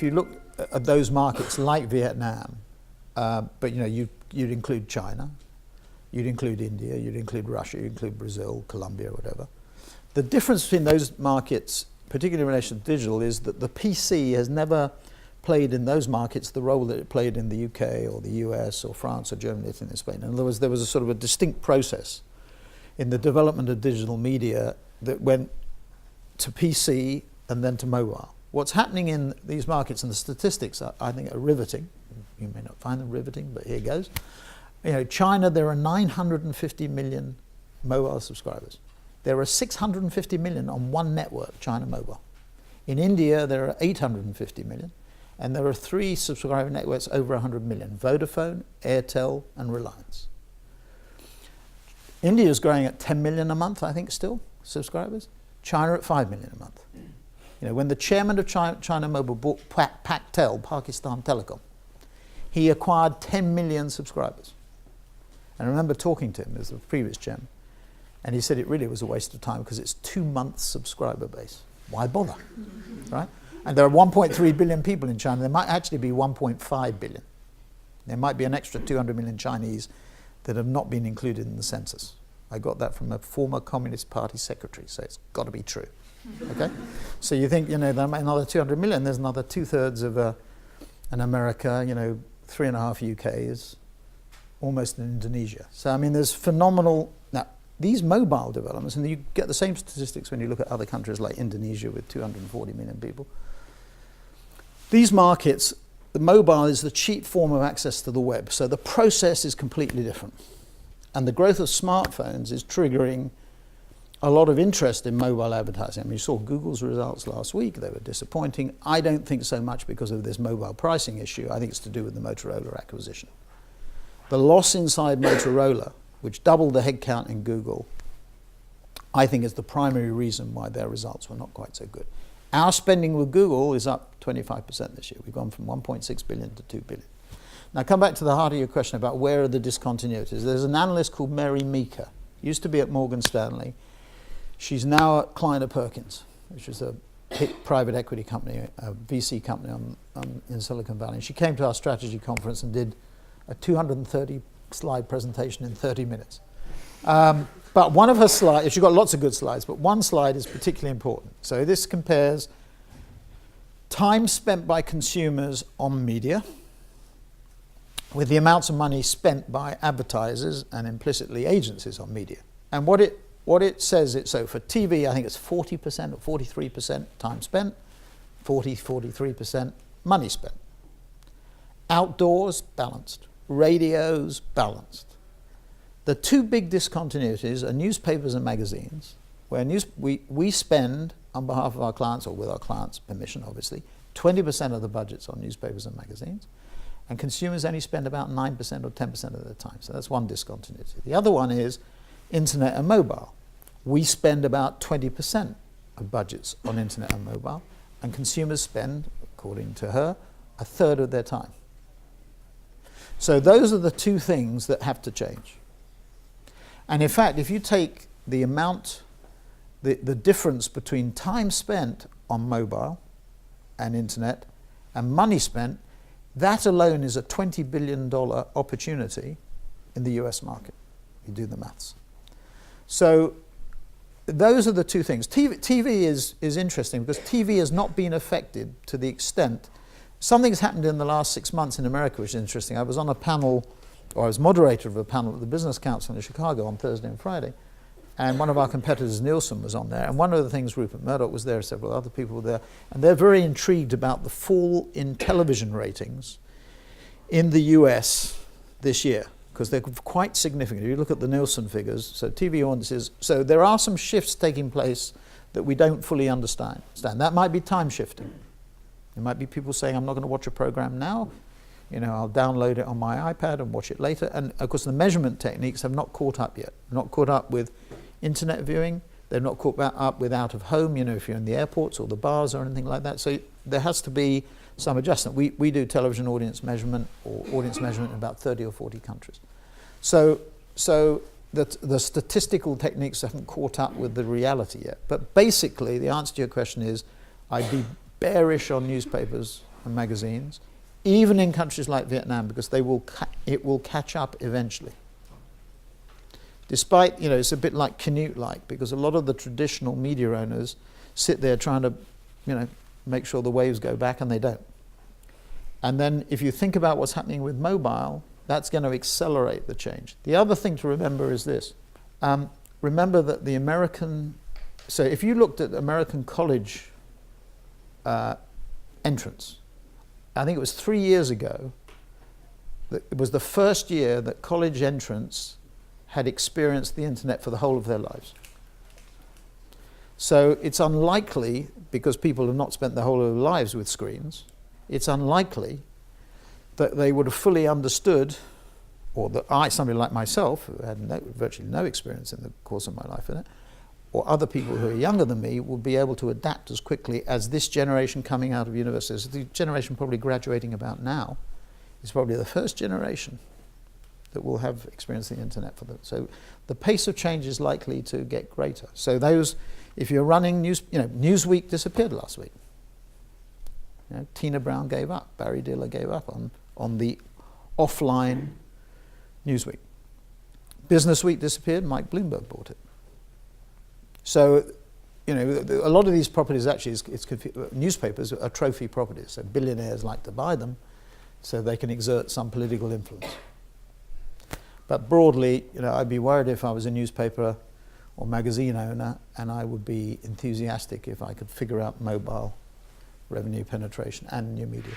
if you look at those markets like Vietnam, but you'd include China, you'd include India, you'd include Russia, you'd include Brazil, Colombia, whatever. The difference between those markets, particularly in relation to digital, is that the PC has never played in those markets the role that it played in the UK or the US or France or Germany, Italy and Spain. In other words, there was a sort of a distinct process in the development of digital media that went to PC and then to mobile. What's happening in these markets, and the statistics I think are riveting. You may not find them riveting, but here goes. China, there are 950 million mobile subscribers. There are 650 million on one network, China Mobile. In India, there are 850 million. And there are 3 subscriber networks over 100 million, Vodafone, Airtel, and Reliance. India is growing at 10 million a month, I think, still, subscribers. China at 5 million a month. When the chairman of China Mobile bought Paktel, Pakistan Telecom, he acquired 10 million subscribers. And I remember talking to him as the previous chairman, and he said it really was a waste of time because it's 2 months subscriber base. Why bother, right? And there are 1.3 billion people in China. There might actually be 1.5 billion. There might be an extra 200 million Chinese that have not been included in the census. I got that from a former Communist Party secretary, so it's got to be true. Okay? So you think, there might be another 200 million, there's another 2/3 of an America, 3.5 UK is almost in Indonesia. So, there's phenomenal. Now, these mobile developments, and you get the same statistics when you look at other countries like Indonesia with 240 million people. These markets, the mobile is the cheap form of access to the web, so the process is completely different. And the growth of smartphones is triggering a lot of interest in mobile advertising. You saw Google's results last week, they were disappointing. I don't think so much because of this mobile pricing issue. I think it's to do with the Motorola acquisition. The loss inside Motorola, which doubled the headcount in Google, I think is the primary reason why their results were not quite so good. Our spending with Google is up 25% this year. We've gone from 1.6 billion to 2 billion. Now come back to the heart of your question about where are the discontinuities. There's an analyst called Mary Meeker, used to be at Morgan Stanley. She's now at Kleiner Perkins, which is a private equity company, a VC company in Silicon Valley. And she came to our strategy conference and did a 230 slide presentation in 30 minutes. But one of her slides, she's got lots of good slides, but one slide is particularly important. So this compares time spent by consumers on media with the amounts of money spent by advertisers and implicitly agencies on media. And what it says, so for TV, I think it's 40% or 43% time spent, 43% money spent. Outdoors, balanced. Radios, balanced. The 2 big discontinuities are newspapers and magazines, where we spend, on behalf of our clients, or with our clients' permission obviously, 20% of the budgets on newspapers and magazines, and consumers only spend about 9% or 10% of their time. So that's one discontinuity. The other one is internet and mobile. We spend about 20% of budgets on internet and mobile, and consumers spend, according to her, 1/3 of their time. So those are the 2 things that have to change. And in fact, if you take the amount, the difference between time spent on mobile and internet and money spent, that alone is a $20 billion opportunity in the US market. You do the maths. So those are the 2 things. TV is interesting because TV has not been affected to the extent. Something's happened in the last 6 months in America, which is interesting. I was on a panel, or I was moderator of a panel at the Business Council in Chicago on Thursday and Friday, and one of our competitors, Nielsen, was on there. And one of the things, Rupert Murdoch was there, several other people were there, and they're very intrigued about the fall in television ratings in the US this year, because they're quite significant. If you look at the Nielsen figures, so TV audiences, so there are some shifts taking place that we don't fully understand. That might be time shifting. There might be people saying, I'm not going to watch a program now. I'll download it on my iPad and watch it later. And of course, the measurement techniques have not caught up yet. Not caught up with internet viewing. They're not caught up with out of home, if you're in the airports or the bars or anything like that. So there has to be some adjustment. We do television audience measurement or audience measurement in about 30 or 40 countries. So the statistical techniques haven't caught up with the reality yet. But basically, the answer to your question is, I'd be bearish on newspapers and magazines, even in countries like Vietnam, because it will catch up eventually. Despite, it's a bit like Canute-like, because a lot of the traditional media owners sit there trying to, make sure the waves go back, and they don't. And then if you think about what's happening with mobile, that's going to accelerate the change. The other thing to remember is this. Remember that so if you looked at American college entrance, I think it was 3 years ago, that it was the first year that college entrants had experienced the internet for the whole of their lives. So it's unlikely, because people have not spent their whole of their lives with screens, it's unlikely that they would have fully understood, or that somebody like myself, who had virtually no experience in the course of my life in it, or other people who are younger than me, will be able to adapt as quickly as this generation coming out of universities. The generation probably graduating about now is probably the first generation that will have experienced the internet for them. So the pace of change is likely to get greater. So if you're running Newsweek disappeared last week. Tina Brown gave up, Barry Diller gave up on the offline Newsweek. Business Week disappeared, Mike Bloomberg bought it. So, a lot of these properties actually, newspapers are trophy properties, so billionaires like to buy them so they can exert some political influence. But broadly, I'd be worried if I was a newspaper or magazine owner, and I would be enthusiastic if I could figure out mobile revenue penetration and new media.